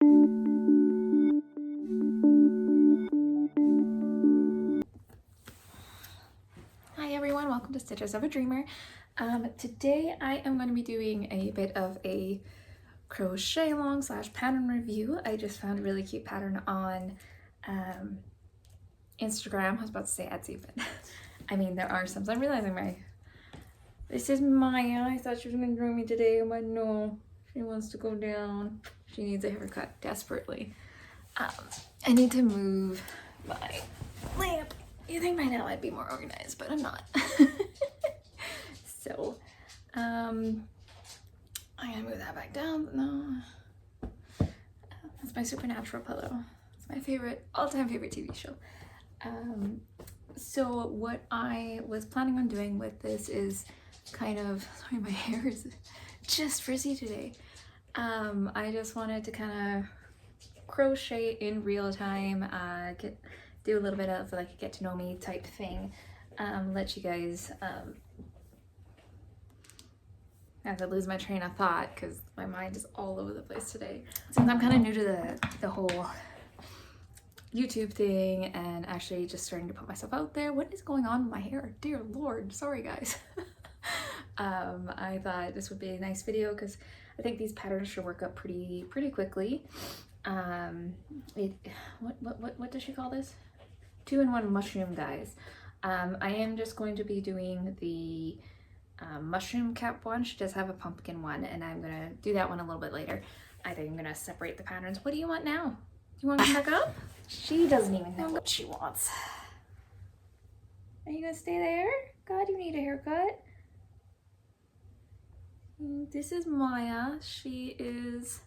Hi everyone, welcome to Stitches of a Dreamer. Today I am going to be doing a bit of a crochet along / pattern review. I just found a really cute pattern on Instagram. I was about to say Etsy, but I mean there are some. So I'm realizing this is Maya. I thought she was going to join me today, but no, she wants to go down. She needs a haircut desperately. I need to move my lamp. You think by now I'd be more organized, but I'm not. So, I'm gonna move that back down. No, that's my Supernatural pillow. It's my favorite, all-time favorite TV show. So what I was planning on doing with this is kind of, sorry, my hair is just frizzy today. I just wanted to kind of crochet in real time, do a little bit of like a get to know me type thing, let you guys, I have to lose my train of thought because my mind is all over the place today. Since I'm kind of new to the whole YouTube thing and actually just starting to put myself out there. What is going on with my hair? Dear Lord, sorry guys. I thought this would be a nice video because I think these patterns should work up pretty quickly. What does she call this? 2-in-1 mushroom guys. I am just going to be doing the mushroom cap one. She does have a pumpkin one, and I'm gonna do that one a little bit later. I think I'm gonna separate the patterns. What do you want now? Do you want to come back up? She doesn't even know what she wants. Are you gonna stay there? God, you need a haircut. This is Maya. She is,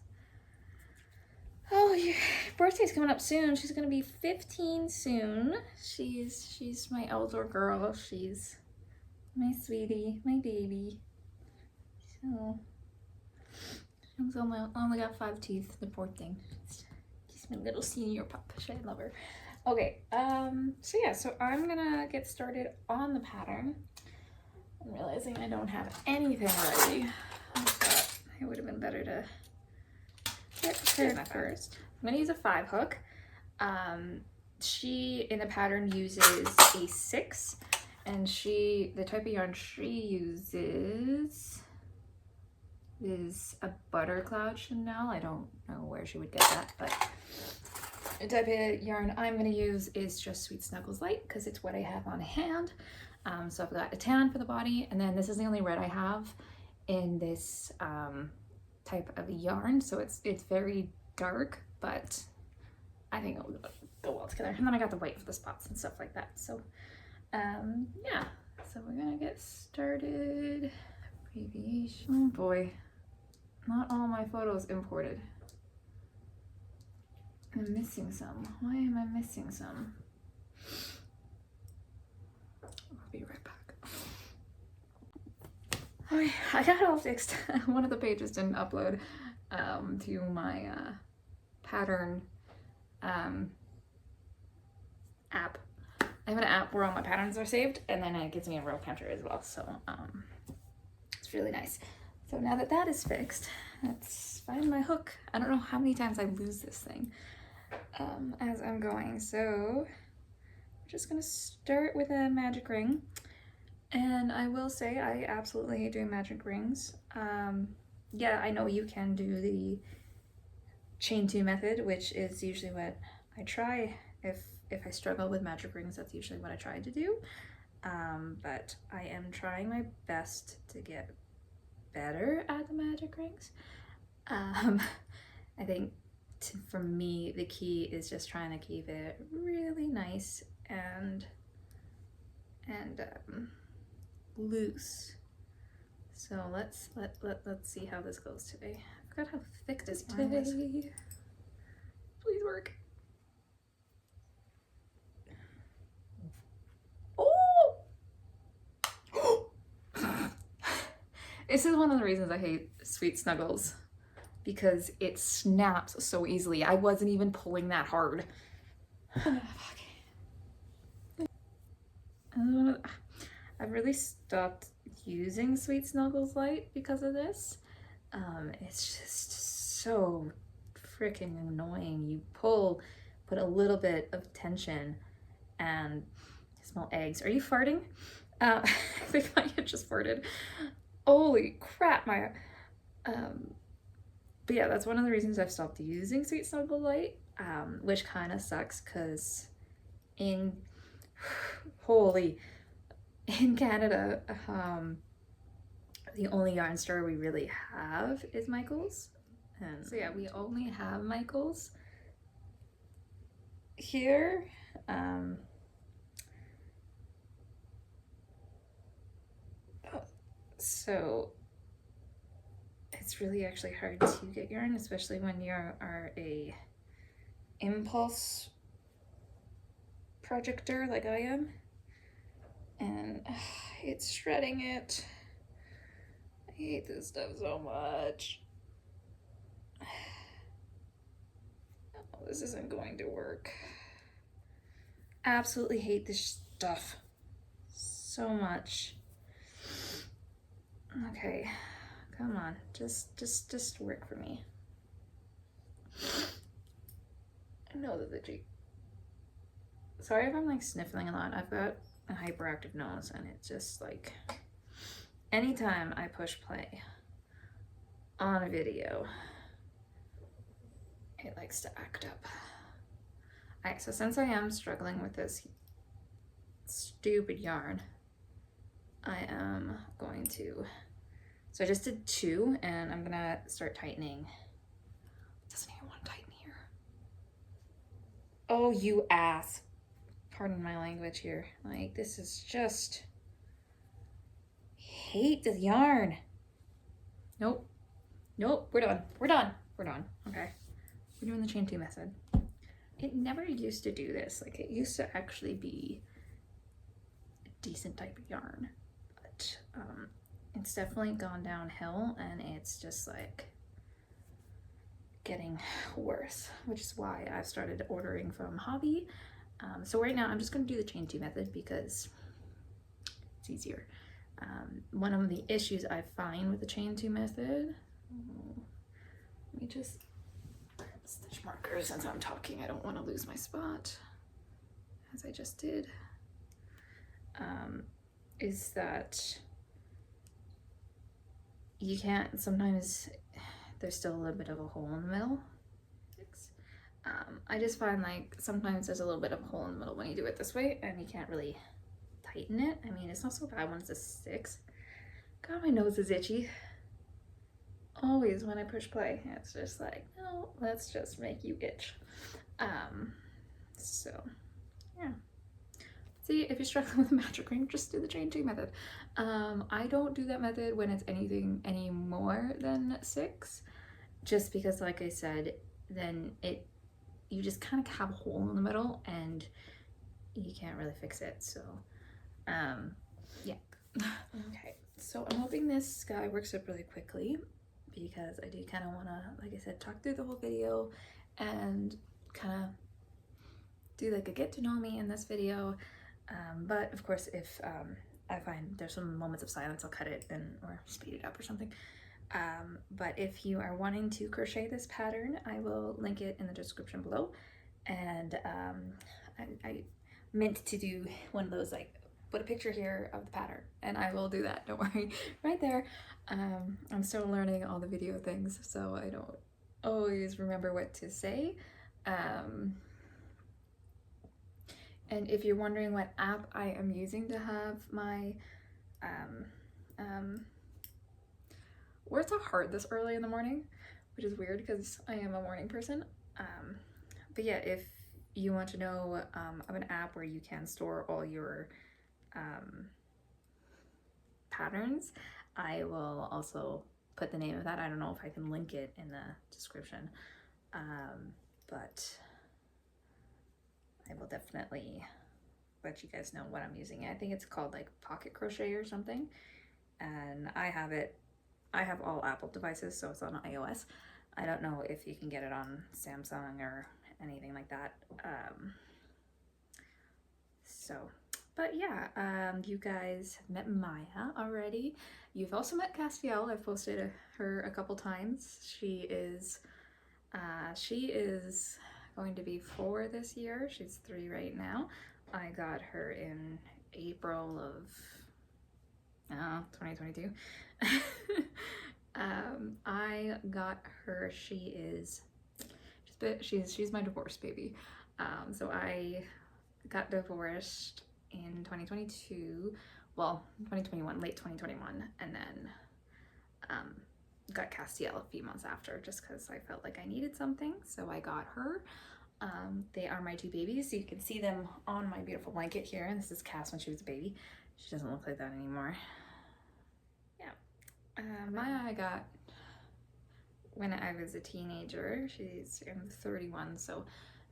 oh, your birthday's coming up soon. She's gonna be 15 soon. She's my elder girl. She's my sweetie, my baby. So she's only got 5 teeth, the poor thing. She's my little senior pup. I love her. Okay, so yeah, so I'm gonna get started on the pattern. I'm realizing I don't have anything ready. I thought it would have been better to get prepared first. I'm gonna use a 5 hook. She in the pattern uses a 6, and the type of yarn she uses is a butter cloud Chanel. I don't know where she would get that, but the type of yarn I'm gonna use is just Sweet Snuggles Light because it's what I have on hand. So I've got a tan for the body, and then this is the only red I have in this type of yarn. So it's very dark, but I think it'll go well together. And then I got the white for the spots and stuff like that. So yeah, so we're gonna get started. Abbreviation. Oh boy, not all my photos imported. I'm missing some. Why am I missing some? I'll be right back. Okay, I got it all fixed. One of the pages didn't upload to my pattern app. I have an app where all my patterns are saved, and then it gives me a row counter as well. So it's really nice. So now that that is fixed, let's find my hook. I don't know how many times I lose this thing as I'm going. So I'm just gonna start with a magic ring. And I will say I absolutely hate doing magic rings. Yeah, I know you can do the chain 2 method, which is usually what I try. If I struggle with magic rings, that's usually what I try to do. But I am trying my best to get better at the magic rings. I think for me, the key is just trying to keep it really nice and loose. So let's see how this goes today. I forgot how thick this yarn is. Please work. Oh! This is one of the reasons I hate Sweet Snuggles, because it snaps so easily. I wasn't even pulling that hard. I've really stopped using Sweet Snuggles Light because of this. It's just so freaking annoying. You pull, put a little bit of tension, and smell eggs. Are you farting? I think I had just farted. Holy crap, my but yeah, that's one of the reasons I've stopped using Sweet Snuggle Light, which kind of sucks because in Canada, the only yarn store we really have is Michael's. And so yeah, we only have Michael's here. So it's really actually hard to get yarn, especially when you are a impulse projector like I am. And it's shredding it. I hate this stuff so much. Oh, this isn't going to work. Absolutely hate this stuff so much. Okay, come on, just work for me. I know that the G. Sorry if I'm like sniffling a lot. I've got a hyperactive nose, and it's just like anytime I push play on a video, it likes to act up. Alright, so since I am struggling with this stupid yarn, I am going to, so I just did 2 and I'm gonna start tightening. It doesn't even want to tighten here. Oh, you ass. Pardon my language here. Like, this is just, hate this yarn. Nope. Nope, we're done. We're done. We're done. Okay. We're doing the chain 2 method. It never used to do this. Like, it used to actually be a decent type of yarn. But it's definitely gone downhill, and it's just like getting worse, which is why I've started ordering from Hobby. So right now I'm just going to do the chain 2 method because it's easier. One of the issues I find with the chain 2 method, let me just grab a stitch marker since I'm talking. I don't want to lose my spot, as I just did, is that you can't, sometimes there's still a little bit of a hole in the middle. I just find like sometimes there's a little bit of a hole in the middle when you do it this way, and you can't really tighten it. I mean, it's not so bad when it's a 6. God, my nose is itchy. Always when I push play, it's just like, no, let's just make you itch. So yeah. See, if you're struggling with a magic ring, just do the chain 2 method. I don't do that method when it's anything any more than 6, just because, like I said, then you just kind of have a hole in the middle and you can't really fix it. So yeah. Okay, so I'm hoping this guy works up really quickly because I do kind of want to, like I said, talk through the whole video and kind of do like a get to know me in this video. But of course, if I find there's some moments of silence, I'll cut it or speed it up or something. But if you are wanting to crochet this pattern, I will link it in the description below. And I meant to do one of those, like, put a picture here of the pattern, and I will do that, don't worry, right there. I'm still learning all the video things, so I don't always remember what to say. And if you're wondering what app I am using to have my words are hard this early in the morning, which is weird because I am a morning person. But yeah, if you want to know of an app where you can store all your patterns, I will also put the name of that. I don't know if I can link it in the description, but I will definitely let you guys know what I'm using. I think it's called like Pocket Crochet or something, and I have all Apple devices, so it's on iOS. I don't know if you can get it on Samsung or anything like that. But yeah, you guys have met Maya already. You've also met Castiel. I've posted her a couple times. She is She is going to be 4 this year. She's 3 right now. I got her in April of 2022. I got her, she's my divorce baby. So I got divorced in 2022, well, 2021, late 2021, and then got Castiel a few months after, just because I felt like I needed something, so I got her. They are my 2 babies, so you can see them on my beautiful blanket here, and this is Cass when she was a baby. She doesn't look like that anymore. Yeah. Maya I got when I was a teenager. She's 31, so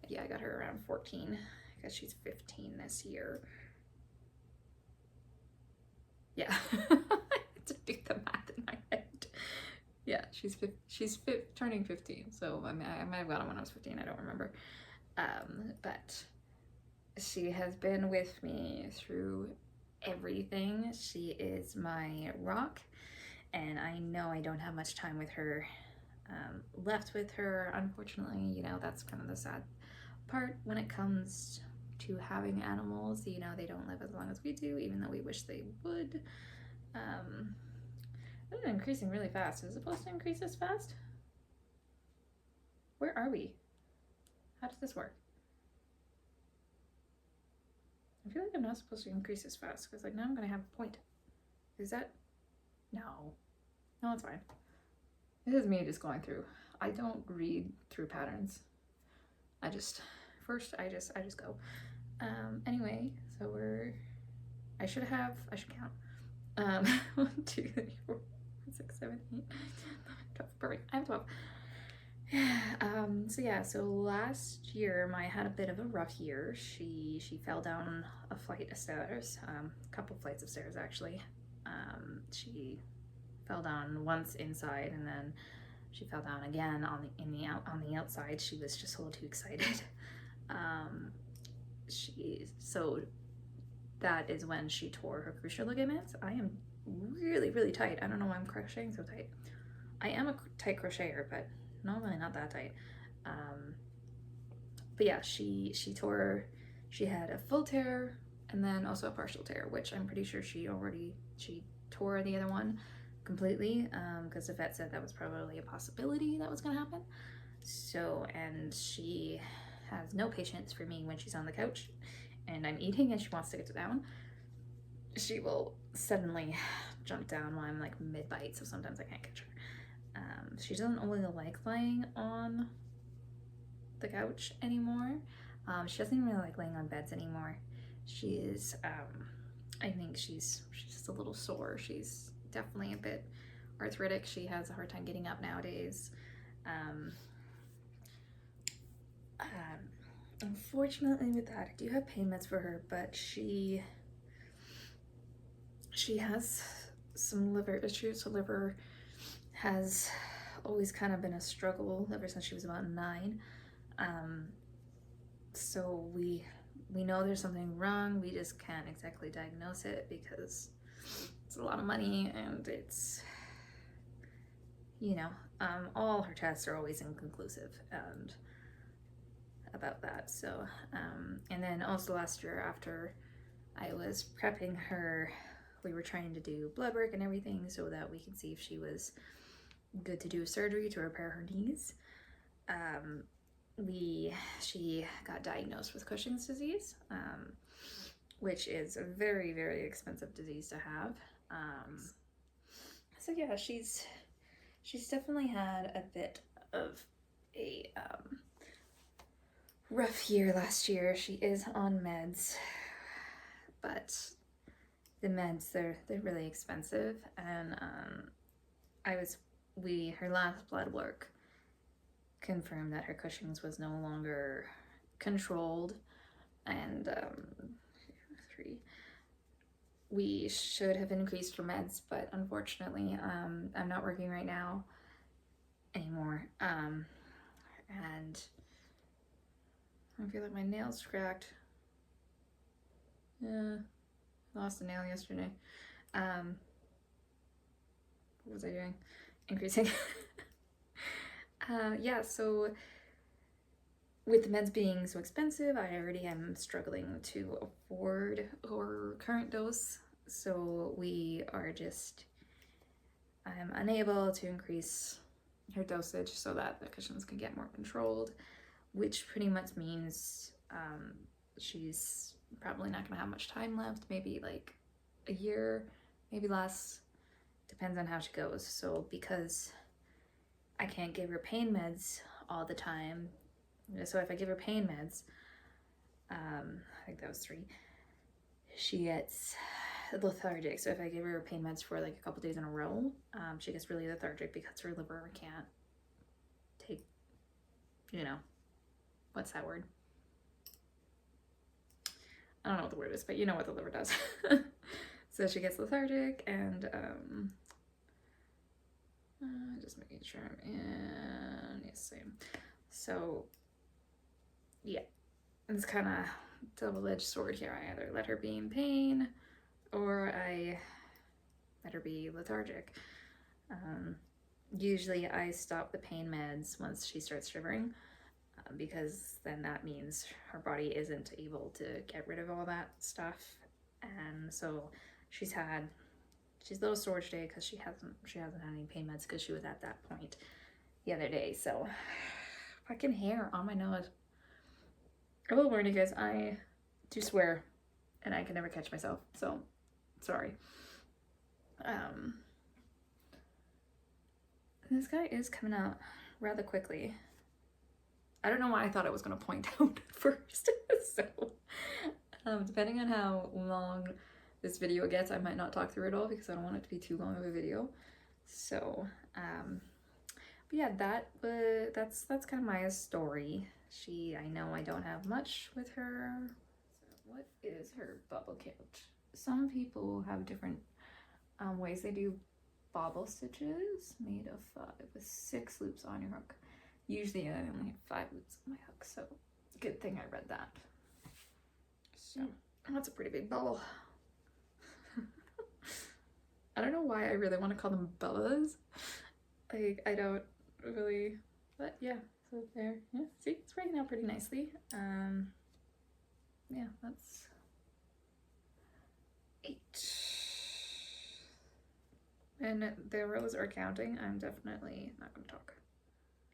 yeah, I got her around 14, because she's 15 this year. Yeah. I had to do the math in my head. Yeah, she's turning 15, so I mean, I might have got her when I was 15, I don't remember. But she has been with me through everything. She is my rock, and I know I don't have much time with her left with her, unfortunately. You know, that's kind of the sad part when it comes to having animals. You know, they don't live as long as we do, even though we wish they would. This is increasing really fast. Is it supposed to increase this fast? Where are we? How does this work? I feel like I'm not supposed to increase this fast, because like now I'm gonna have a point. Is that? No. No, it's fine. This is me just going through. I don't read through patterns. I just go. Anyway, so I should count. 1, 2, 3, 4, 5, 6, 7, 8, 9, 10, 11, 12. Perfect. I have 12. So yeah, so last year Maya had a bit of a rough year. She fell down a flight of stairs, a couple flights of stairs actually. She fell down once inside, and then she fell down again on the outside. She was just a little too excited. So that is when she tore her cruciate ligaments. I am really, really tight. I don't know why I'm crocheting so tight. I am a tight crocheter, but normally not that tight. But yeah, she had a full tear and then also a partial tear, which I'm pretty sure she tore the other one completely, because the vet said that was probably a possibility that was gonna happen. So, and she has no patience for me when she's on the couch and I'm eating and she wants to get down. She will suddenly jump down while I'm like mid-bite, so sometimes I can't catch her. She doesn't really like lying on the couch anymore. She doesn't even really like laying on beds anymore. She's, I think she's just a little sore. She's definitely a bit arthritic. She has a hard time getting up nowadays. Unfortunately with that, I do have pain meds for her, but she has some liver issues. Her liver has always kind of been a struggle ever since she was about 9. So we know there's something wrong. We just can't exactly diagnose it because it's a lot of money, and it's, you know, all her tests are always inconclusive and about that. So and then also last year, after I was prepping her, we were trying to do blood work and everything so that we could see if she was good to do surgery to repair her knees. She got diagnosed with Cushing's disease, which is a very, very expensive disease to have. So yeah, she's definitely had a bit of a rough year last year. She is on meds, but the meds, they're really expensive, and her last blood work confirmed that her Cushing's was no longer controlled, and we should have increased her meds, but unfortunately I'm not working right now anymore, and I feel like my nail's cracked. Yeah, lost a nail yesterday. What was I doing? Increasing. Yeah, so with the meds being so expensive, I already am struggling to afford her current dose. So I'm unable to increase her dosage so that the cushions can get more controlled, which pretty much means she's probably not gonna have much time left, maybe like a year, maybe less, depends on how she goes. So because I can't give her pain meds all the time, so if I give her pain meds, I think that was 3, she gets lethargic. So if I give her pain meds for like a couple days in a row, she gets really lethargic because her liver can't take, what's that word? I don't know what the word is, but you know what the liver does. So she gets lethargic, and just making sure I'm in. Yes, same. So yeah, it's kind of double-edged sword here. I either let her be in pain or I let her be lethargic. Usually I stop the pain meds once she starts shivering, because then that means her body isn't able to get rid of all that stuff. And so she's a little sore today because she hasn't had any pain meds because she was at that point the other day. So fucking hair on my nose. I will warn you guys, I do swear and I can never catch myself, so sorry. This guy is coming out rather quickly. I don't know why I thought I was gonna point out first. So depending on how long this video gets, I might not talk through it all because I don't want it to be too long of a video. So but yeah, that's kind of Maya's story. I know I don't have much with her. So what is her bubble count? Some people have different ways they do bobble stitches, made of 5 with 6 loops on your hook. Usually I only have 5 loops on my hook, so good thing I read that. So that's a pretty big bubble. I don't know why I really want to call them bubbles. Like, I don't really, but yeah, so there, yeah, see, it's working out pretty nicely. Yeah, that's 8. And the rows are counting. I'm definitely not gonna talk.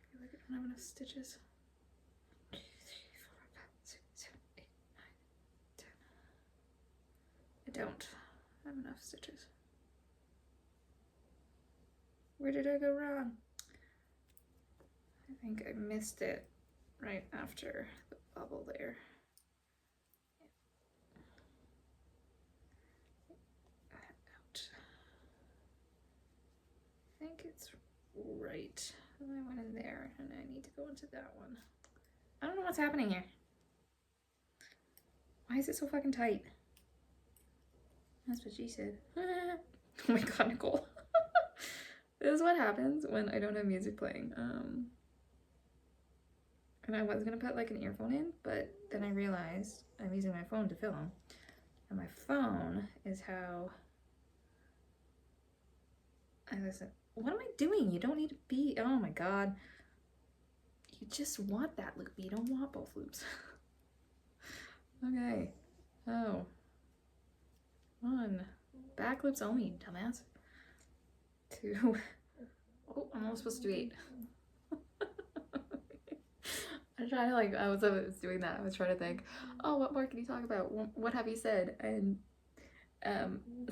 I feel like I don't have enough stitches. 2, 3, 4, 5, 6, 7, 8, 9, 10. I don't have enough stitches. Where did I go wrong? I think I missed it right after the bubble there. Out. I think it's right. I went in there and I need to go into that one. I don't know what's happening here. Why is it so fucking tight? That's what she said. Oh my god, Nicole. This is what happens when I don't have music playing. And I was gonna put like an earphone in, but then I realized I'm using my phone to film. And my phone is how I listen. What am I doing? You don't need to be, oh my god. You just want that loop, you don't want both loops. Okay. Oh. 1. Back loops only, dumbass. 2. Oh, I'm only supposed to do 8. I tried to I was doing that. I was trying to think, oh, what more can you talk about? What have you said? And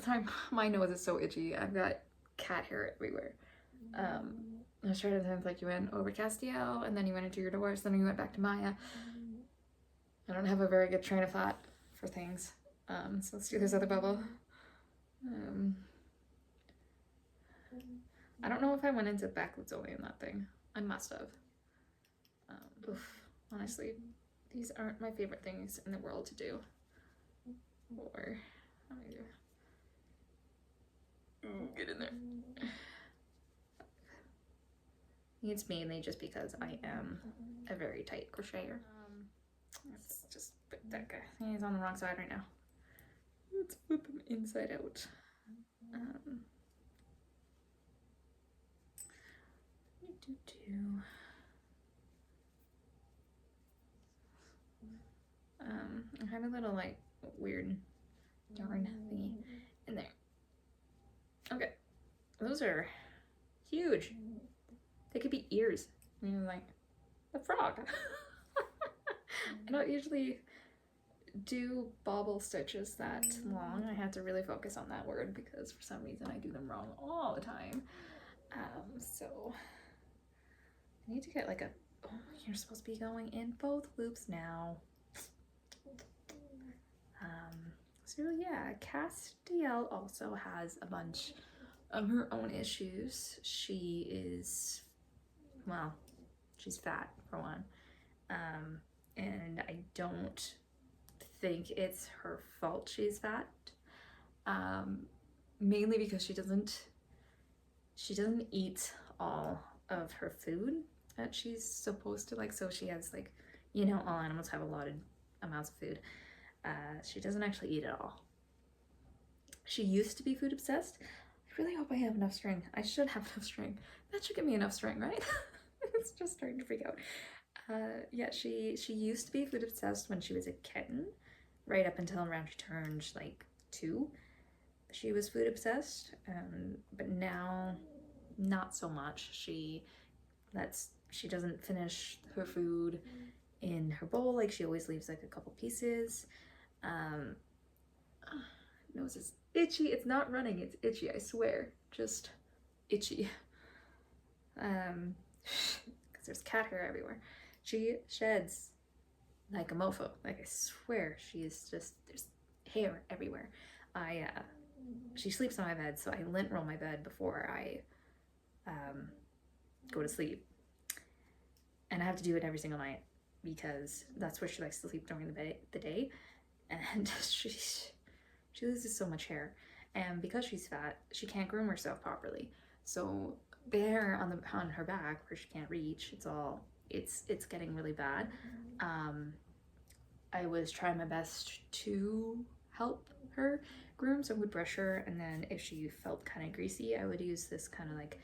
sorry, my nose is so itchy. I've got cat hair everywhere. I was trying to think, like, you went over Castiel, and then you went into your divorce, then you went back to Maya. I don't have a very good train of thought for things. So let's do this other bubble. I don't know if I went into back loops only in that thing. I must have. Honestly, these aren't my favorite things in the world to do. Or, how do I do? Ooh, get in there. It's mainly just because I am a very tight crocheter. Let's just put that guy. He's on the wrong side right now. Let's flip him inside out. I have a little like weird yarn thingy in there. Okay, those are huge. They could be ears. I mean, like a frog. I don't usually do bobble stitches that long. I had to really focus on that word because for some reason I do them wrong all the time. So I need to get like a, oh, you're supposed to be going in both loops now. So yeah, Castiel also has a bunch of her own issues. She is, well, she's fat for one. And I don't think it's her fault she's fat. Mainly because she doesn't eat all of her food that she's supposed to, like, so she has like, you know, all animals have allotted amounts of food. She doesn't actually eat it all. She used to be food obsessed. I really hope I have enough string. I should have enough string. That should give me enough string, right? It's just starting to freak out. Yeah, she used to be food obsessed when she was a kitten, right up until around she turned like 2. She was food obsessed, but now not so much. She doesn't finish her food in her bowl. Like, she always leaves like a couple pieces. Nose is itchy. It's not running, it's itchy, I swear. Just itchy. Because there's cat hair everywhere. She sheds like a mofo. Like, I swear, she is just, there's hair everywhere. She sleeps on my bed, so I lint roll my bed before I go to sleep. And I have to do it every single night because that's where she likes to sleep during the day. And she loses so much hair. And because she's fat, she can't groom herself properly. So the hair on her back where she can't reach, it's getting really bad. I was trying my best to help her groom, so I would brush her, and then if she felt kind of greasy, I would use this kind of like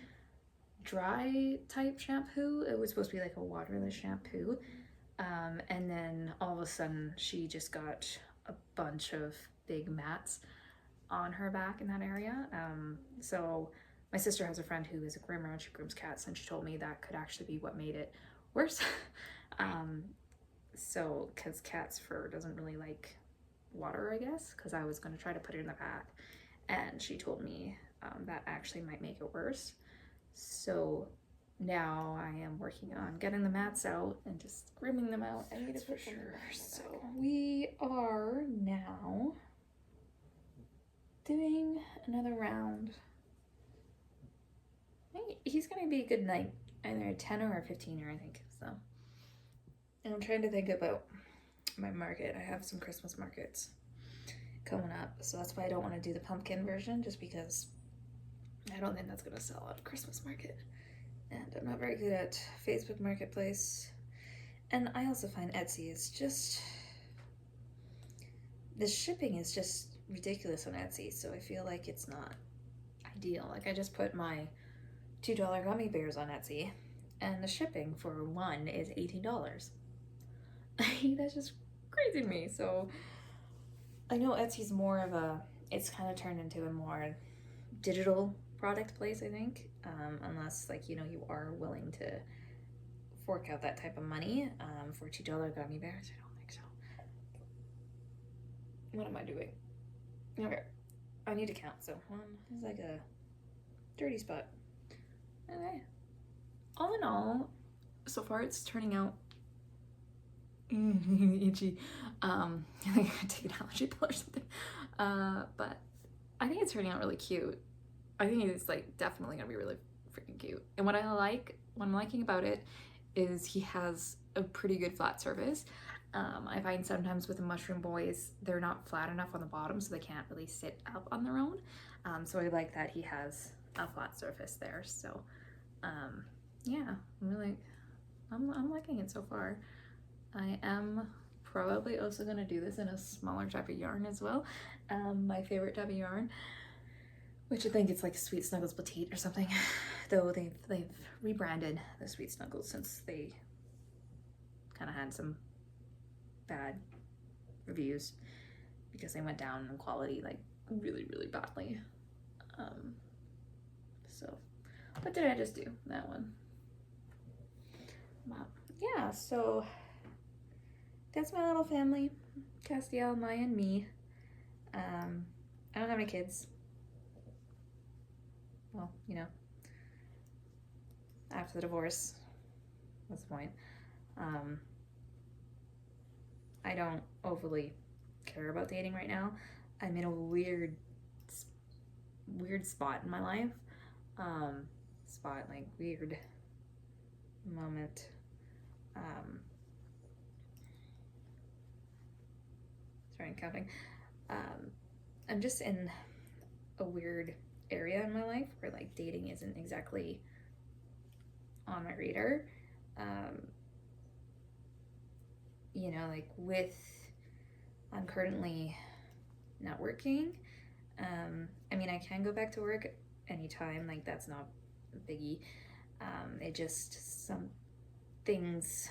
dry type shampoo. It was supposed to be like a waterless shampoo. And then all of a sudden she just got a bunch of big mats on her back in that area. So my sister has a friend who is a groomer and she grooms cats, and she told me that could actually be what made it worse. So, because cat's fur doesn't really like water, I guess, because I was going to try to put it in the bath, and she told me that actually might make it worse. So now I am working on getting the mats out and just grooming them out. I need it for sure. So we are now doing another round. I think he's gonna be a good night, either a 10er or a 15er, I think. So, and I'm trying to think about my market. I have some Christmas markets coming up, so that's why I don't want to do the pumpkin version, just because I don't think that's gonna sell at a Christmas market. And I'm not very good at Facebook Marketplace. And I also find Etsy is just, the shipping is just ridiculous on Etsy, so I feel like it's not ideal. Like, I just put my $2 gummy bears on Etsy, and the shipping for one is $18. That's just crazy to me. So I know Etsy's more of a, it's kind of turned into a more digital product place, I think, unless, like, you know, you are willing to fork out that type of money for $2 gummy bears. I don't think so. What am I doing? Okay, I need to count. So one is like a dirty spot. Okay, all in all, so far it's turning out itchy. I think I take an allergy pill or something. But I think it's turning out really cute. I think it's like definitely gonna be really freaking cute. And what I'm liking about it is he has a pretty good flat surface. I find sometimes with the mushroom boys, they're not flat enough on the bottom, so they can't really sit up on their own. So I like that he has a flat surface there. So yeah, I'm liking it so far. I am probably also gonna do this in a smaller type of yarn as well. My favorite type of yarn, which I think it's like Sweet Snuggles Petite or something, though they've rebranded the Sweet Snuggles since they kind of had some bad reviews because they went down in quality like really, really badly. So what did I just do? That one. Yeah, so that's my little family. Castiel, Maya, and me. I don't have any kids. Well, you know, after the divorce, what's the point? I don't overly care about dating right now. I'm in a weird spot in my life. Like weird moment. Sorry, I'm counting. I'm just in a weird area in my life where like dating isn't exactly on my radar. You know, like I'm currently not working. I mean, I can go back to work anytime, like that's not a biggie. It just, some things,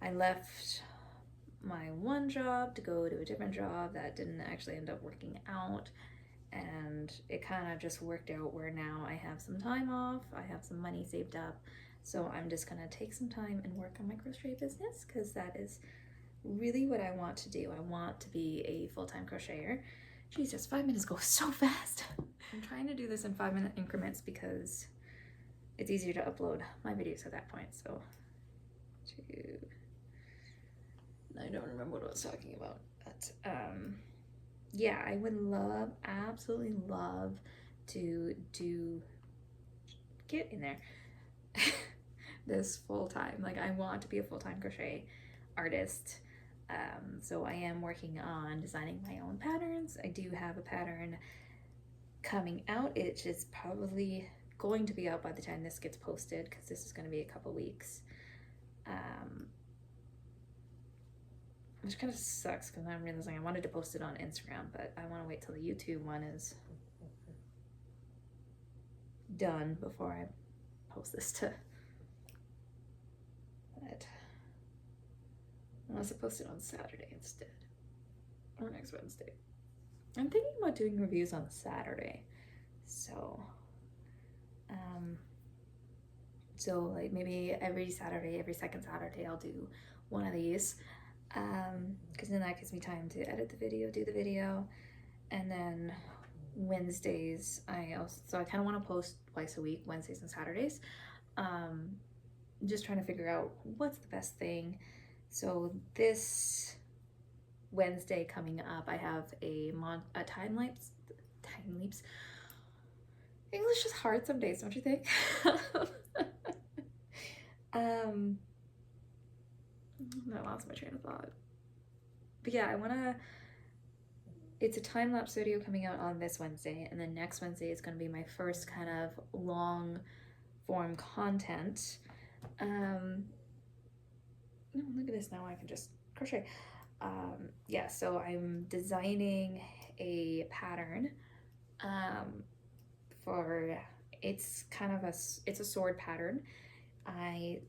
I left my one job to go to a different job that didn't actually end up working out, and it kind of just worked out where now I have some time off, I have some money saved up, so I'm just gonna take some time and work on my crochet business because that is really what I want to do. I want to be a full-time crocheter. Jesus, 5 minutes go so fast. I'm trying to do this in 5-minute increments because it's easier to upload my videos at that point. So, I don't remember what I was talking about, but yeah, I would absolutely love to get in there this full-time. Like, I want to be a full-time crochet artist. So I am working on designing my own patterns. I do have a pattern coming out. It's just probably going to be out by the time this gets posted because this is going to be a couple weeks. Which kind of sucks because I'm realizing I wanted to post it on Instagram, but I want to wait till the YouTube one is done before I post this to it. Unless I post it on Saturday instead, or next Wednesday. I'm thinking about doing reviews on Saturday, so like maybe every Saturday, every second Saturday, I'll do one of these, because then that gives me time to edit the video, do the video, and then Wednesdays, I kind of want to post twice a week, Wednesdays and Saturdays. Just trying to figure out what's the best thing. So this Wednesday coming up, I have a time lapse. English is hard some days, don't you think? I lost my train of thought. But yeah, it's a time-lapse video coming out on this Wednesday, and then next Wednesday is going to be my first kind of long form content. Look at this, now I can just crochet. Yeah, so I'm designing a pattern for, it's kind of it's a sword pattern. I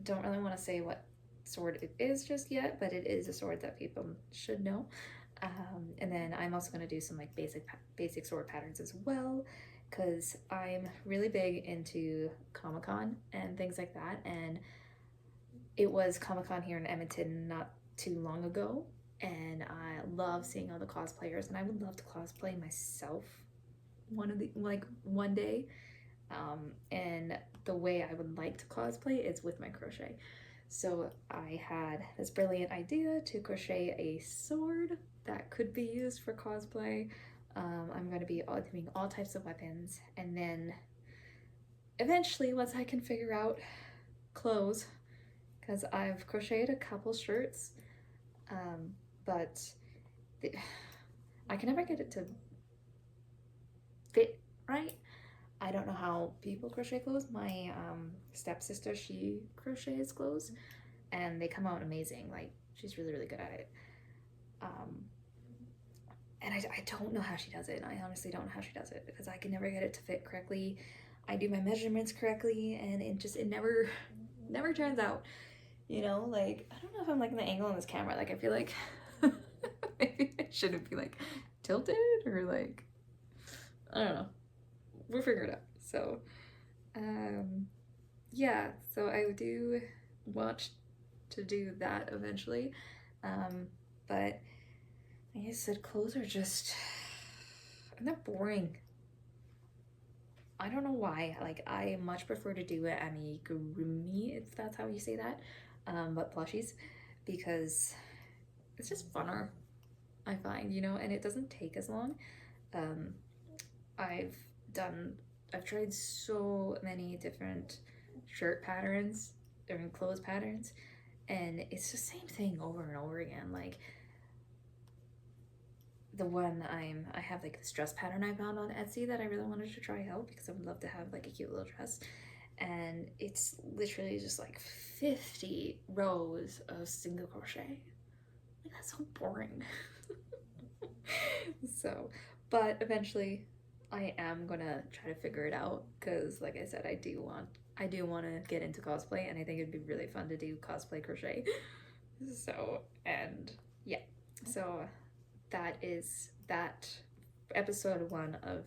don't really want to say what sword it is just yet, but it is a sword that people should know. And then I'm also going to do some like basic sword patterns as well, because I'm really big into Comic-Con and things like that, and it was Comic-Con here in Edmonton not too long ago, and I love seeing all the cosplayers, and I would love to cosplay myself one day. And the way I would like to cosplay is with my crochet. So I had this brilliant idea to crochet a sword that could be used for cosplay. I'm going to be doing all types of weapons, and then eventually, once I can figure out clothes, because I've crocheted a couple shirts, but I can never get it to fit right. I don't know how people crochet clothes. My stepsister, she crochets clothes, and they come out amazing. Like, she's really, really good at it. And I don't know how she does it. I honestly don't know how she does it, because I can never get it to fit correctly. I do my measurements correctly, and it never turns out. You know, like, I don't know if I'm liking the angle on this camera. Like, I feel like maybe I shouldn't be like tilted or like, I don't know. We'll figure it out. So, yeah, so I do want to do that eventually. But like I said, clothes are just, and they're boring. I don't know why. Like, I much prefer to do amigurumi, if that's how you say that, but plushies, because it's just funner, I find, you know, and it doesn't take as long. Um, I've tried so many different shirt patterns or clothes patterns, and it's the same thing over and over again. Like, the one I have like this dress pattern I found on Etsy that I really wanted to try out because I would love to have like a cute little dress, and it's literally just like 50 rows of single crochet. Like, that's so boring. So, but eventually I am gonna try to figure it out because, like I said, I do want to get into cosplay, and I think it'd be really fun to do cosplay crochet. So, and yeah, so that episode 1 of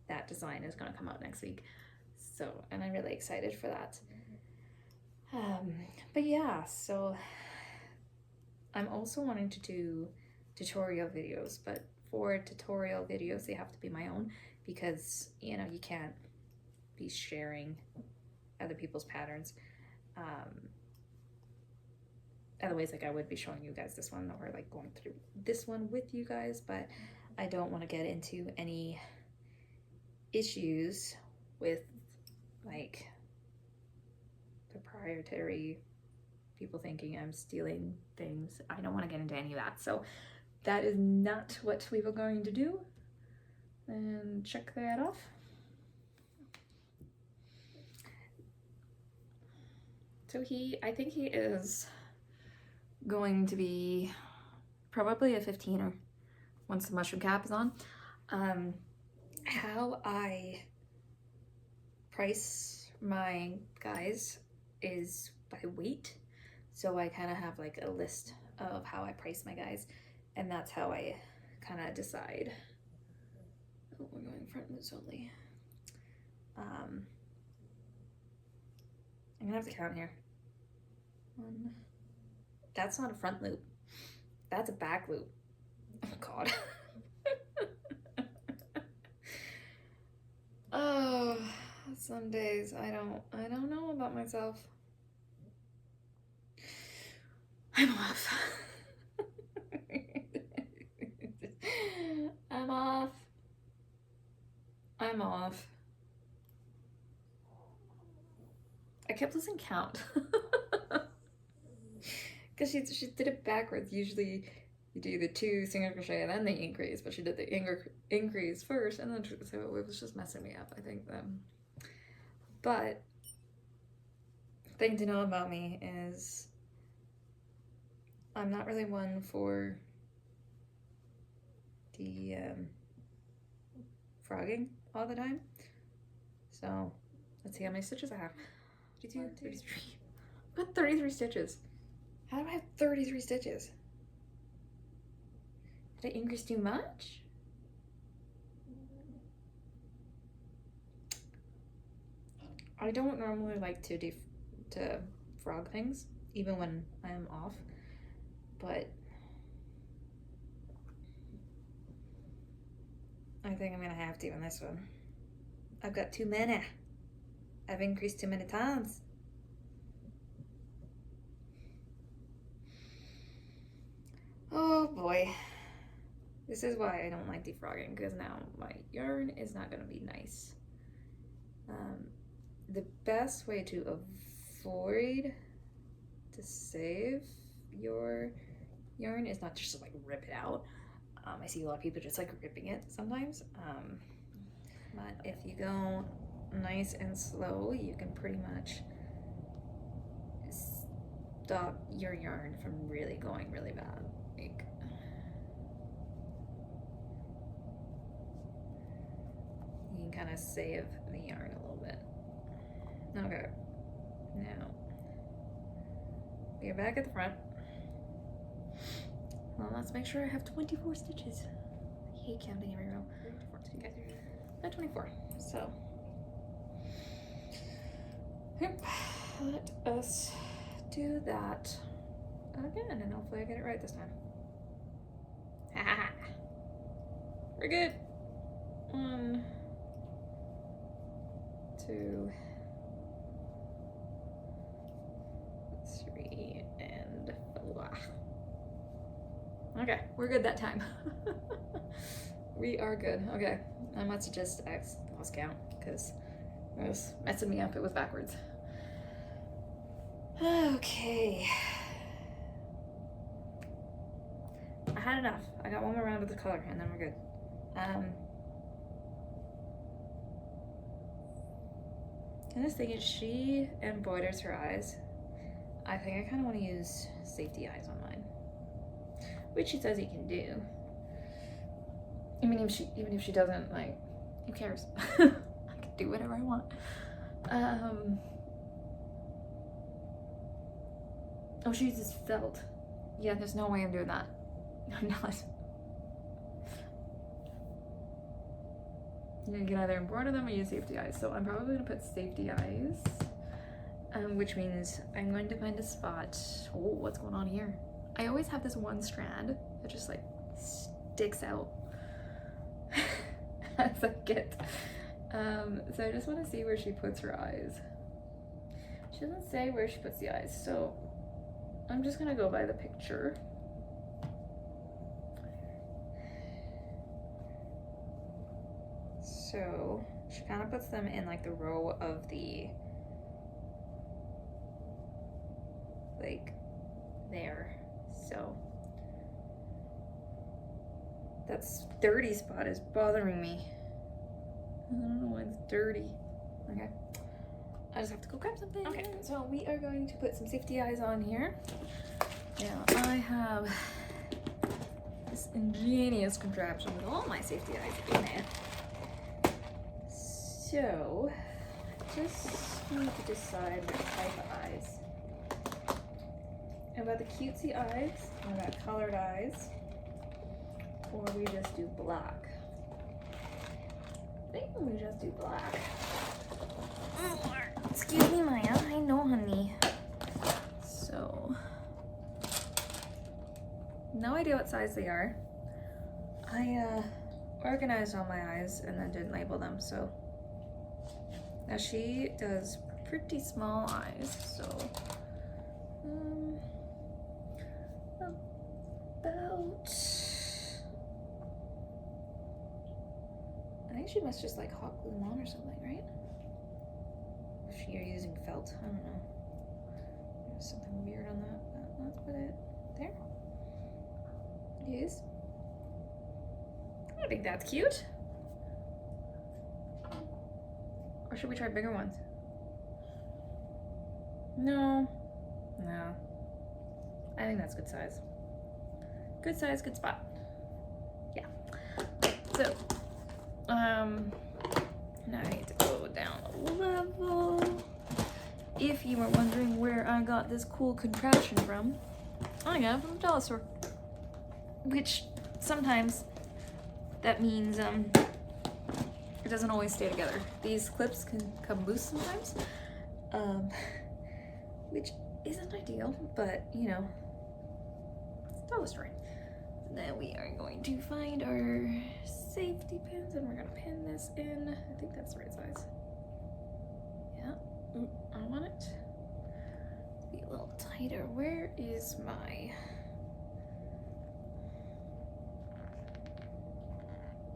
that design is gonna come out next week. So, and I'm really excited for that. But yeah, so I'm also wanting to do tutorial videos, but for tutorial videos they have to be my own because, you know, you can't be sharing other people's patterns. Otherwise, like, I would be showing you guys this one or like going through this one with you guys, but I don't want to get into any issues with like proprietary people thinking I'm stealing things. I don't want to get into any of that. So that is not what we were going to do. And check that off. So I think he is going to be probably a 15er once the mushroom cap is on. How I price my guys is by weight. So I kind of have like a list of how I price my guys, and that's how I kind of decide. Oh, we're going front loops only. I'm gonna have to count here. One. That's not a front loop. That's a back loop. Oh God. Oh, some days I don't know about myself. I'm off. I'm off. I'm off. I kept losing count. Because she did it backwards. Usually you do the 2 single crochet and then the increase, but she did the increase first, and then so it was just messing me up, I think. But thing to know about me is I'm not really one for the frogging all the time. So let's see how many stitches I have. 32, 33. I've got 33 stitches. How do I have 33 stitches? Did I increase too much? I don't normally like to frog things, even when I'm off, but I think I'm gonna have to on this one. I've got too many. I've increased too many times. Oh boy. This is why I don't like defrogging, because now my yarn is not gonna be nice. The best way to avoid to save your yarn is not just to like rip it out. I see a lot of people just like ripping it sometimes. But if you go nice and slow, you can pretty much stop your yarn from really going really bad. Like, you can kind of save the yarn a little bit. Okay, now we are back at the front. Well, let's make sure I have 24 stitches. I hate counting every row. Okay, at 24. So, yep. Let us do that again, and hopefully I get it right this time. Ha! We're good. 1, 2, 3, and 4. Okay, we're good that time. We are good. Okay, I must have just lost count because it was messing me up. It was backwards. Okay. I had enough. I got one more round of the color and then we're good. And this thing is she embroiders her eyes. I think I kind of want to use safety eyes on mine, which she says you can do. I mean, even if she doesn't, like, who cares? I can do whatever I want. Oh, she uses felt. Yeah, there's no way I'm doing that. I'm not. You can either embroider them or use safety eyes. So I'm probably gonna put safety eyes, which means I'm going to find a spot. Oh, what's going on here? I always have this one strand that just like sticks out as I get. So I just want to see where she puts her eyes. She doesn't say where she puts the eyes, so I'm just gonna go by the picture. So she kind of puts them in like the row of the, like there. So that's dirty spot is bothering me. I don't know why it's dirty. Okay. I just have to go grab something. Okay, so we are going to put some safety eyes on here. Now I have this ingenious contraption with all my safety eyes in it. So, just need to decide what type of eyes. About the cutesy eyes, about colored eyes, or we just do black. I think we just do black. Excuse me, Maya. I know, honey. So, no idea what size they are. I organized all my eyes and then didn't label them, so. Now she does pretty small eyes, so about, I think she must just like hot glue them on or something, right? If you're using felt, I don't know. There's something weird on that. Let's put it there. It is. I think that's cute. Or should we try bigger ones? No. I think that's good size. Good size, good spot. Yeah. So, now I need to go down a level. If you were wondering where I got this cool contraption from, I got it from the dollar store. Which sometimes that means it doesn't always stay together. These clips can come loose sometimes, which isn't ideal, but you know, it's dollar store. Then we are going to find our safety pins and we're gonna pin this in. I think that's the right size. Yeah, I want it to be a little tighter. Where is my,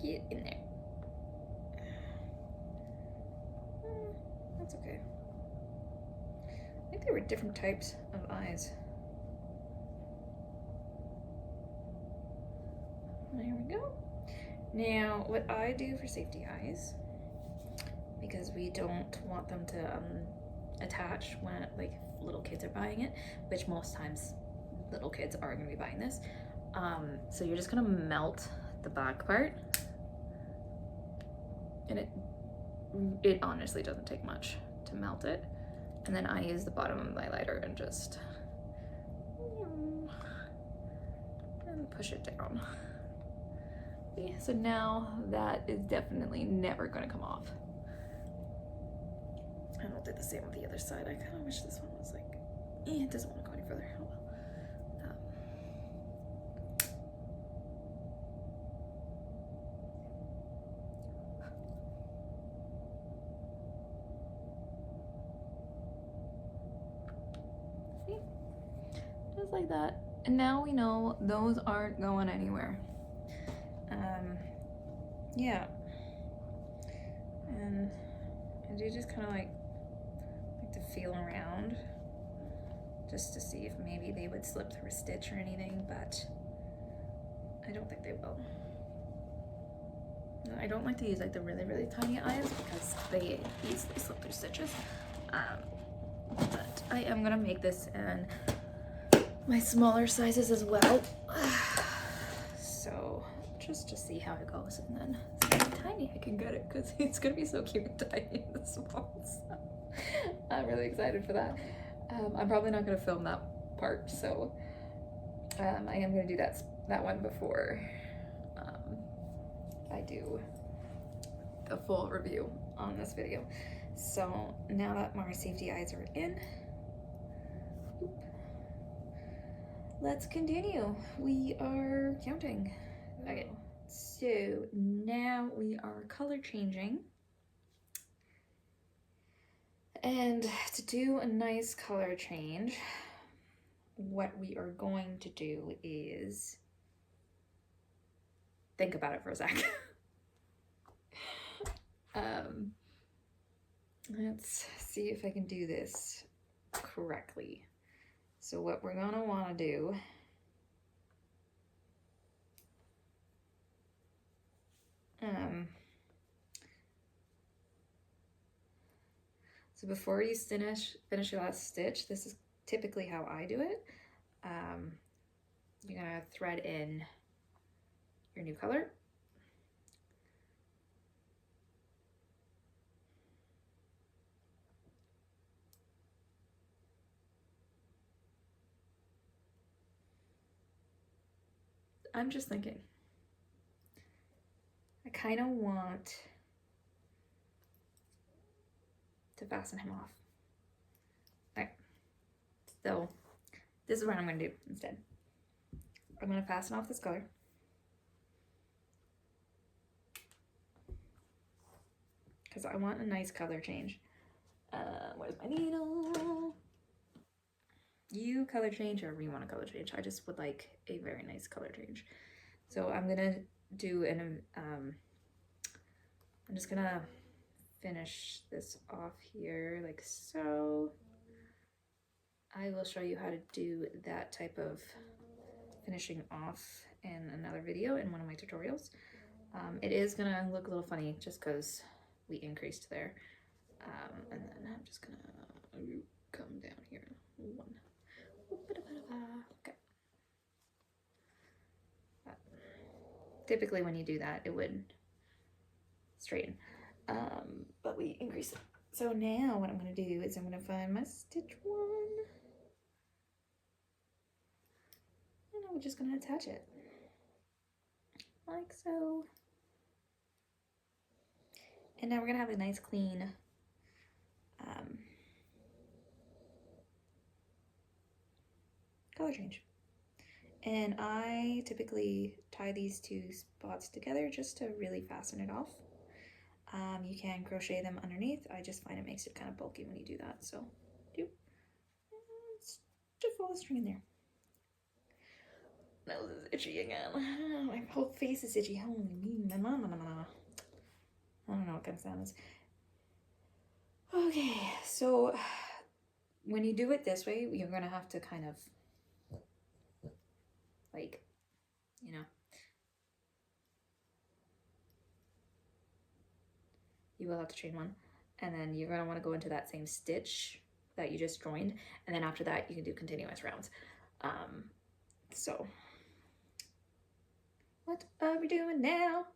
get in there. That's okay. I think there were different types of eyes. There we go. Now, what I do for safety eyes, because we don't want them to attach when like little kids are buying it, which most times little kids are going to be buying this. So you're just going to melt the back part, and it honestly doesn't take much to melt it. And then I use the bottom of my lighter and just and push it down. Okay, so now that is definitely never going to come off. And I'll do the same with the other side. I kind of wish this one was like, it doesn't want to go any further. Oh well. See? Just like that. And now we know those aren't going anywhere. Yeah. And I do just kind of like to feel around just to see if maybe they would slip through a stitch or anything, but I don't think they will. I don't like to use like the really, really tiny eyes because they easily slip through stitches. But I am gonna make this in my smaller sizes as well. So just to see how it goes, and then see how tiny I can get it, because it's gonna be so cute and tiny in the small. So I'm really excited for that. I'm probably not gonna film that part, so I am gonna do that one before I do a full review on this video. So now that my safety eyes are in, let's continue. We are counting. Okay, so now we are color changing. And to do a nice color change, what we are going to do is think about it for a sec. Let's see if I can do this correctly. So what we're gonna wanna do so before you finish your last stitch, this is typically how I do it. You're gonna thread in your new color. I'm just thinking, I kind of want to fasten him off. Alright, so this is what I'm going to do instead. I'm going to fasten off this color. Because I want a nice color change. Where's my needle? You color change or you want a color change. I just would like a very nice color change. So I'm going to do an, I'm just going to finish this off here like so. I will show you how to do that type of finishing off in another video in one of my tutorials. It is gonna look a little funny just because we increased there. And then I'm just gonna come down here. One. Okay. Typically when you do that, it would straighten. But we increased it. So now what I'm gonna do is I'm gonna find my stitch one. And I'm just gonna attach it. Like so. And now we're gonna have a nice clean color change. And I typically tie these two spots together just to really fasten it off. You can crochet them underneath. I just find it makes it kind of bulky when you do that. So do just follow the string in there. Nose is itchy again. My whole face is itchy. Holy me, I don't know what kind of sound is. Okay, so when you do it this way, you're gonna have to kind of like, you know, you will have to chain one, and then you're gonna want to go into that same stitch that you just joined, and then after that you can do continuous rounds. So what are we doing now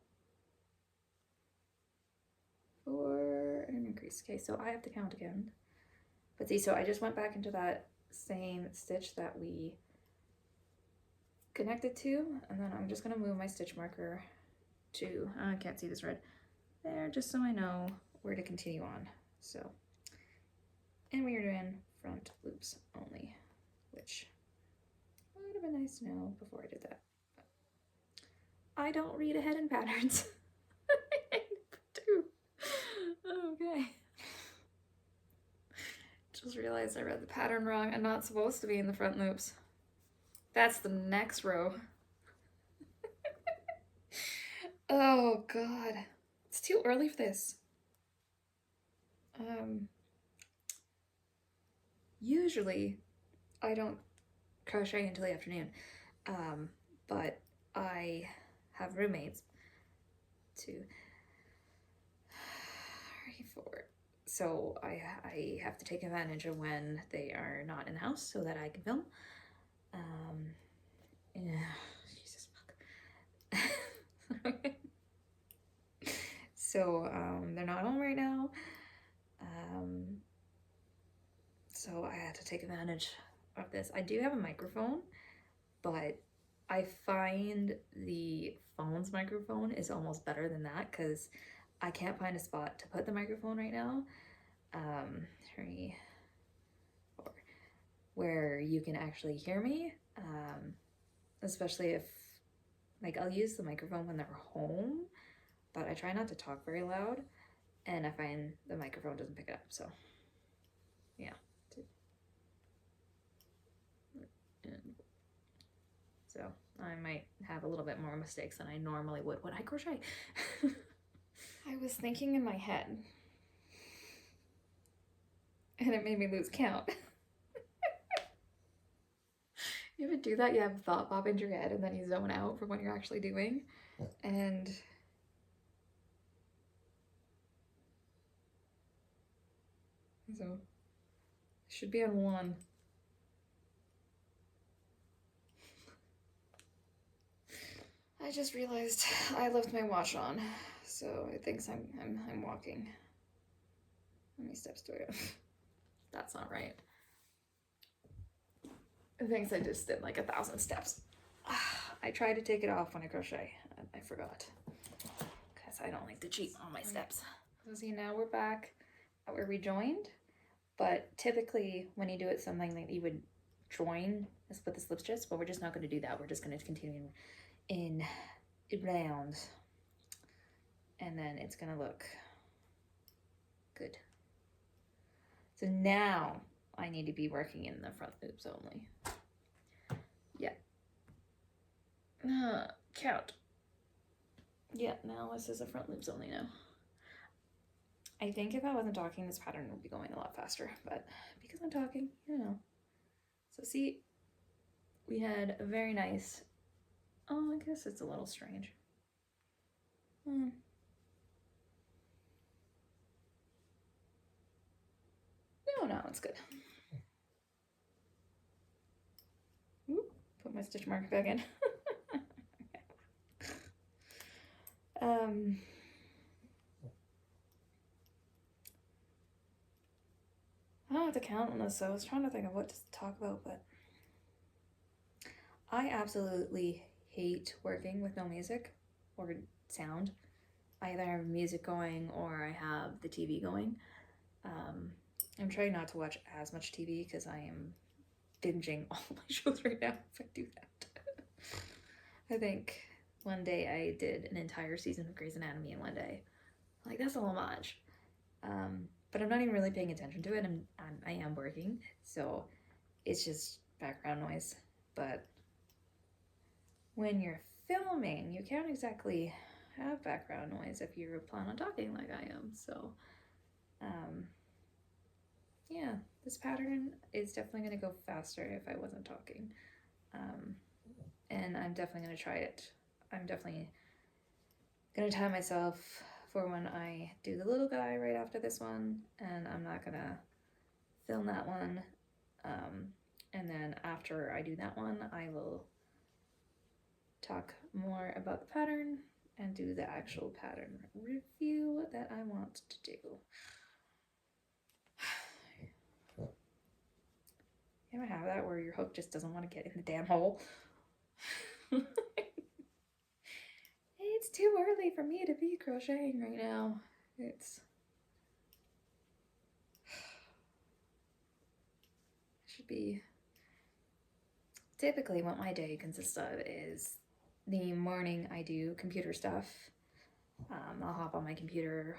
for an increase? Okay, so I have to count again, but see, so I just went back into that same stitch that we connected to, and then I'm just gonna move my stitch marker to, I can't see this red, there, just so I know where to continue on. So, and we are doing front loops only, which would have been nice to know before I did that. I don't read ahead in patterns. I do. Okay. Just realized I read the pattern wrong. I'm not supposed to be in the front loops. That's the next row. Oh god. It's too early for this. Usually I don't crochet until the afternoon. But I have roommates. 2, 3, 4. So I have to take advantage of when they are not in the house so that I can film. Yeah, Jesus fuck. So they're not home right now. So I had to take advantage of this. I do have a microphone, but I find the phone's microphone is almost better than that because I can't find a spot to put the microphone right now. 3, 4, where you can actually hear me, especially if, like, I'll use the microphone when they're home, but I try not to talk very loud, and I find the microphone doesn't pick it up, so yeah. So I might have a little bit more mistakes than I normally would when I crochet. I was thinking in my head, and it made me lose count. You ever do that? You have a thought pop into your head and then you zone out from what you're actually doing. And so it should be on 1. I just realized I left my watch on, so it thinks I'm walking. How many steps do I have? That's not right. It thinks I just did like 1,000 steps. I tried to take it off when I crochet, and I forgot. Because I don't like to cheat on my steps. So see, now we're back at where we joined. But typically when you do it something that you would join is with the slip stitch, but we're just not going to do that. We're just going to continue in round. And then it's going to look good. So now I need to be working in the front loops only. Yeah. Count. Yeah, now this is a front loops only now. I think if I wasn't talking, this pattern would be going a lot faster, but because I'm talking, you know. So see, we had a very nice, oh, I guess it's a little strange. No, it's good. Oop, put my stitch marker back in. I don't have to count on this, so I was trying to think of what to talk about, but I absolutely hate working with no music or sound. I either have music going or I have the TV going. I'm trying not to watch as much TV because I am binging all my shows right now if I do that. I think one day I did an entire season of Grey's Anatomy in one day. Like, that's a little much. But I'm not even really paying attention to it. I am working, so it's just background noise. But when you're filming, you can't exactly have background noise if you plan on talking like I am. So, yeah, this pattern is definitely going to go faster if I wasn't talking. And I'm definitely going to try it. I'm definitely going to time myself for when I do the little guy right after this one, and I'm not going to film that one. And then after I do that one, I will talk more about the pattern and do the actual pattern review that I want to do. You ever have that where your hook just doesn't want to get in the damn hole? It's too early for me to be crocheting right now. It's should be. Typically what my day consists of is the morning I do computer stuff. I'll hop on my computer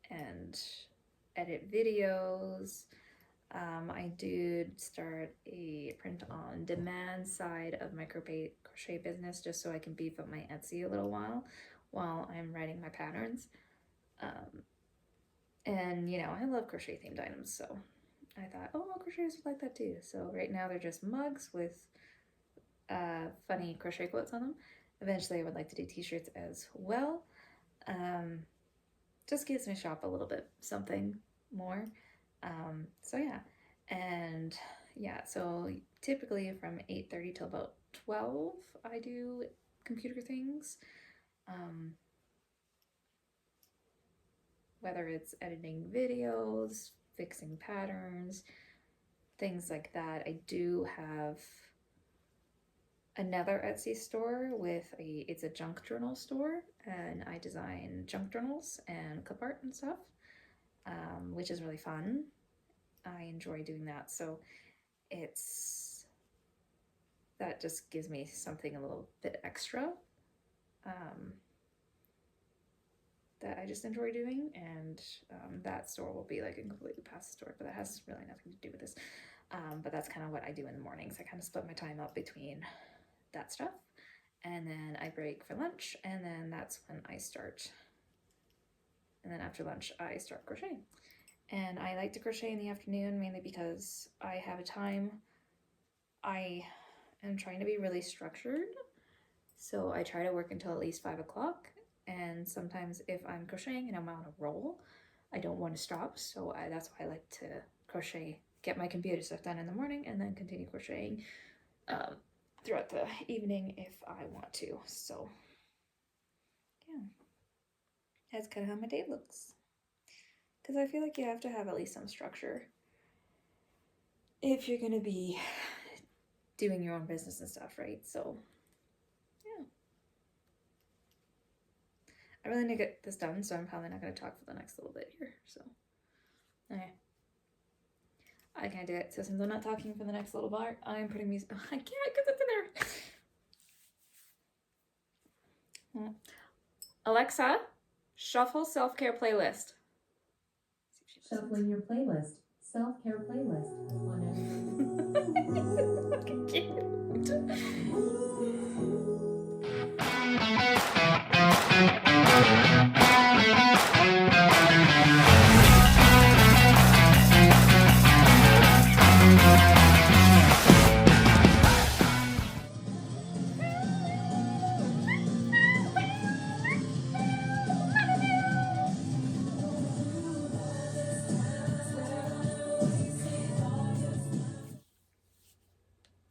and edit videos. I did start a print on demand side of my crochet business just so I can beef up my Etsy a little while I'm writing my patterns. And you know, I love crochet themed items, so I thought, oh, crocheters would like that too. So right now they're just mugs with funny crochet quotes on them. Eventually I would like to do t-shirts as well. Just gives my shop a little bit something more. So yeah, and yeah, so typically from 8:30 till about 12 I do computer things. Whether it's editing videos, fixing patterns, things like that. I do have another Etsy store it's a junk journal store, and I design junk journals and clip art and stuff, which is really fun. I enjoy doing that, so that just gives me something a little bit extra that I just enjoy doing, and that store will be like a completely past store, but that has really nothing to do with this. But that's kind of what I do in the mornings. I kind of split my time up between that stuff, and then I break for lunch, and then that's when I start. And then after lunch, I start crocheting. And I like to crochet in the afternoon mainly because I have a time. I am trying to be really structured, so I try to work until at least 5 o'clock. And sometimes if I'm crocheting and I'm on a roll, I don't want to stop, so that's why I like to crochet, get my computer stuff done in the morning, and then continue crocheting throughout the evening if I want to. So yeah, that's kind of how my day looks, because I feel like you have to have at least some structure if you're gonna be doing your own business and stuff, right? So yeah, I really need to get this done, so I'm probably not going to talk for the next little bit here. So okay, I can't do it. So since I'm not talking for the next little part, I'm putting music. I can't because it's in there. Alexa, shuffle self-care playlist. Shuffling your playlist. Self-care playlist.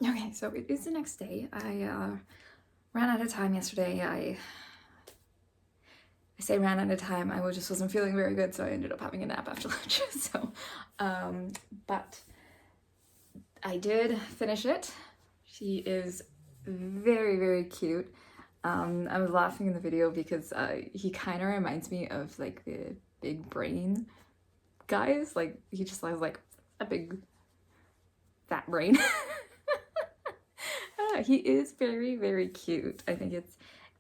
Okay, so it is the next day. I ran out of time yesterday. I say ran out of time. I just wasn't feeling very good, so I ended up having a nap after lunch. So, but I did finish it. She is very, very cute. I was laughing in the video because he kind of reminds me of like the big brain guys. Like he just has like a big fat brain. He is very, very cute. I think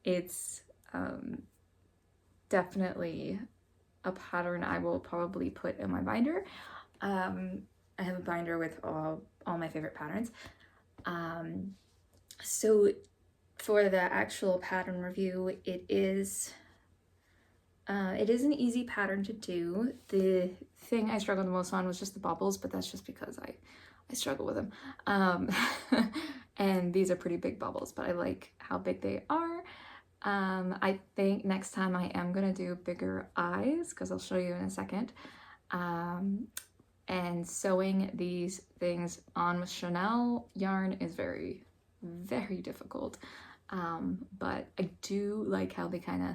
it's definitely a pattern I will probably put in my binder. I have a binder with all my favorite patterns. So for the actual pattern review, it is an easy pattern to do. The thing I struggled the most on was just the bubbles, but that's just because I struggle with them. And these are pretty big bubbles, but I like how big they are. I think next time I am gonna do bigger eyes, because I'll show you in a second. And sewing these things on with Chanel yarn is very, very difficult. But I do like how they kind of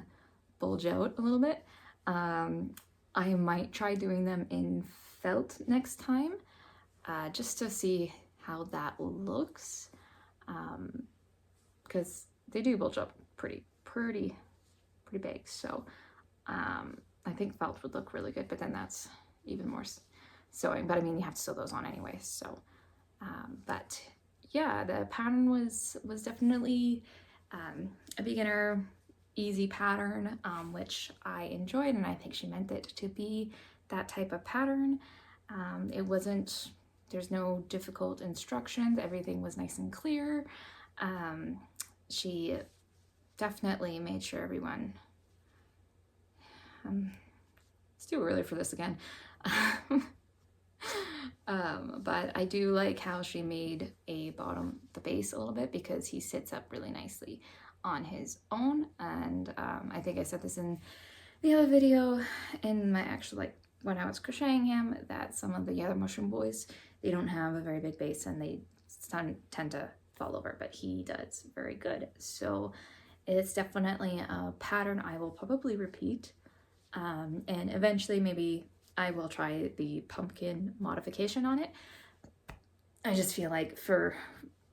bulge out a little bit. I might try doing them in felt next time, just to see how that looks. because they do bulge up pretty big. So I think felt would look really good, but then that's even more sewing. But I mean, you have to sew those on anyway. So, but yeah, the pattern was definitely a beginner, easy pattern, which I enjoyed, and I think she meant it to be that type of pattern. It wasn't, there's no difficult instructions. Everything was nice and clear. She definitely made sure everyone, it's too early for this again. But I do like how she made the base a little bit, because he sits up really nicely on his own. And I think I said this in the other video in my actual, like when I was crocheting him, that some of the other mushroom boys, they don't have a very big base and they tend to fall over, but he does very good. So it's definitely a pattern I will probably repeat, and eventually maybe I will try the pumpkin modification on it. I just feel like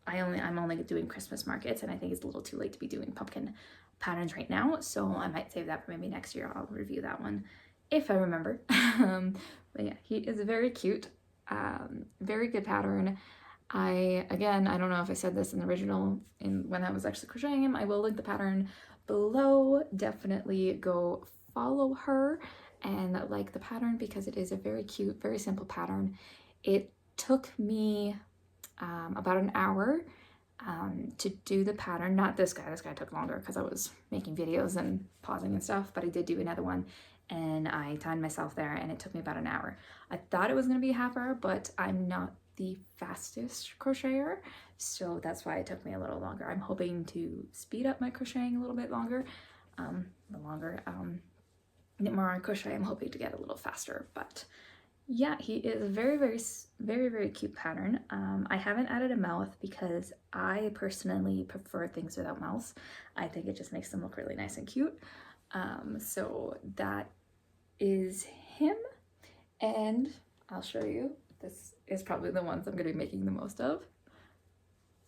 I'm only doing Christmas markets, and I think it's a little too late to be doing pumpkin patterns right now, so I might save that for maybe next year. I'll review that one if I remember. But yeah, he is very cute, very good pattern. I don't know if I said this in the original, when I was actually crocheting him. I will link the pattern below. Definitely go follow her and like the pattern, because it is a very cute, very simple pattern. It took me about an hour to do the pattern. Not this guy. This guy took longer because I was making videos and pausing and stuff, but I did do another one, and I timed myself there, and it took me about an hour. I thought it was going to be a half hour, but I'm not the fastest crocheter, so that's why it took me a little longer. I'm hoping to speed up my crocheting a little bit longer. The more I crochet, I'm hoping to get a little faster. But yeah, he is a very cute pattern. I haven't added a mouth because I personally prefer things without mouths. I think it just makes them look really nice and cute. So that is him, and I'll show you. This is probably the ones I'm going to be making the most of.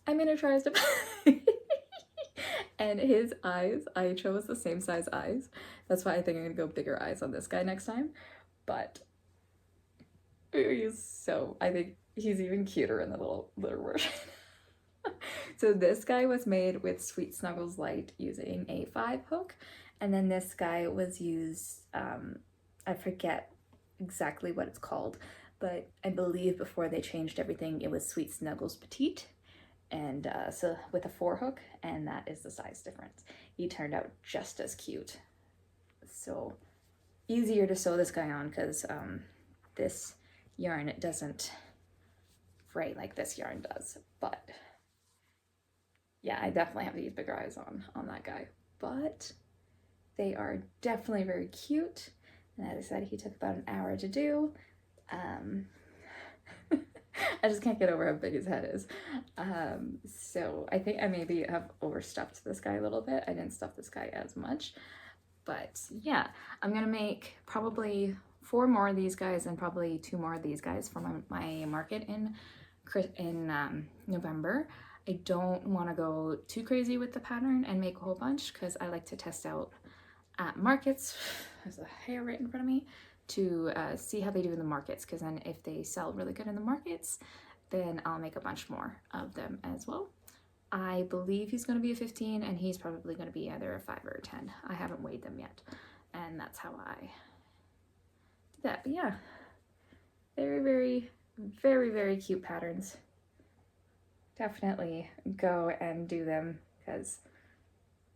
I miniaturized him. And his eyes, I chose the same size eyes. That's why I think I'm going to go bigger eyes on this guy next time. But I think he's even cuter in the little version. So this guy was made with Sweet Snuggles Light using a 5 hook. And then this guy was used, I forget exactly what it's called, but I believe before they changed everything, it was Sweet Snuggles Petite. And so with a 4 hook, and that is the size difference. He turned out just as cute. So easier to sew this guy on, because this yarn, it doesn't fray like this yarn does. But yeah, I definitely have to use bigger eyes on that guy. But they are definitely very cute. And as I said, he took about an hour to do. I just can't get over how big his head is. So I think I maybe have overstuffed this guy a little bit. I didn't stuff this guy as much. But yeah, I'm gonna make probably 4 more of these guys and probably 2 more of these guys for my market in November. I don't want to go too crazy with the pattern and make a whole bunch, because I like to test out at markets. There's a hair right in front of me. To see how they do in the markets, because then if they sell really good in the markets, then I'll make a bunch more of them as well. I believe he's going to be a 15, and he's probably going to be either a 5 or a 10. I haven't weighed them yet, and that's how I do that. But yeah, very cute patterns. Definitely go and do them, because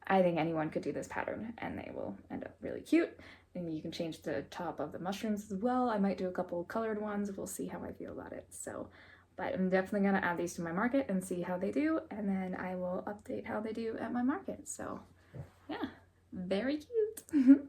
I think anyone could do this pattern and they will end up really cute. And you can change the top of the mushrooms as well. I might do a couple colored ones. We'll see how I feel about it. So, but I'm definitely gonna add these to my market and see how they do, and then I will update how they do at my market. So yeah, very cute.